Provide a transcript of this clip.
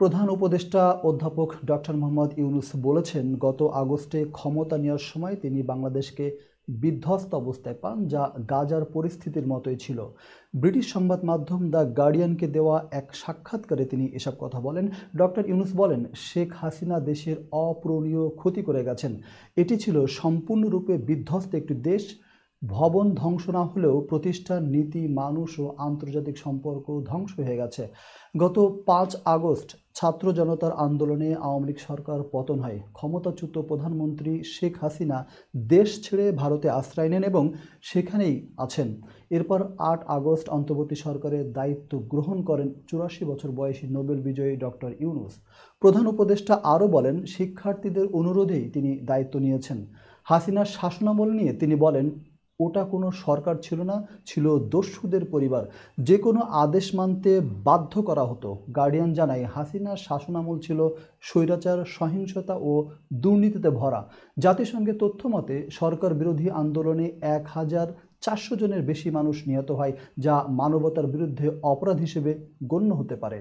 প্রধান উপদেষ্টা অধ্যাপক ডক্টর মোহাম্মদ ইউনূস বলেছেন, গত আগস্টে ক্ষমতা নেওয়ার সময় তিনি বাংলাদেশকে বিধ্বস্ত অবস্থায় পান, যা গাজার পরিস্থিতির মতোই ছিল। ব্রিটিশ সংবাদ মাধ্যম দ্য গার্ডিয়ানকে দেওয়া এক সাক্ষাৎকারে তিনি এসব কথা বলেন। ডক্টর ইউনূস বলেন, শেখ হাসিনা দেশের অপূরণীয় ক্ষতি করে গেছেন। এটি ছিল সম্পূর্ণরূপে বিধ্বস্ত একটি দেশ। ভবন ধ্বংস না হলেও প্রতিষ্ঠান, নীতি, মানুষ ও আন্তর্জাতিক সম্পর্ক ধ্বংস হয়ে গেছে। গত ৫ আগস্ট ছাত্র জনতার আন্দোলনে আওয়ামী লীগ সরকার পতন হয়। ক্ষমতাচ্যুত প্রধানমন্ত্রী শেখ হাসিনা দেশ ছেড়ে ভারতে আশ্রয় নেন এবং সেখানেই আছেন। এরপর ৮ আগস্ট অন্তর্বর্তী সরকারের দায়িত্ব গ্রহণ করেন ৮৪ বছর বয়সী নোবেল বিজয়ী ডক্টর ইউনূস। প্রধান উপদেষ্টা আরও বলেন, শিক্ষার্থীদের অনুরোধেই তিনি দায়িত্ব নিয়েছেন। হাসিনার শাসনামল নিয়ে তিনি বলেন, ওটা কোনো সরকার ছিল না, ছিল দস্যুদের পরিবার। যে কোনো আদেশ মানতে বাধ্য করা হতো। গার্ডিয়ান জানায়, হাসিনার শাসনামল ছিল স্বৈরাচার, সহিংসতা ও দুর্নীতিতে ভরা। জাতিসংঘের তথ্য মতে সরকার বিরোধী আন্দোলনে ১,৪০০ জনের বেশি মানুষ নিহত হয়, যা মানবতার বিরুদ্ধে অপরাধ হিসেবে গণ্য হতে পারে।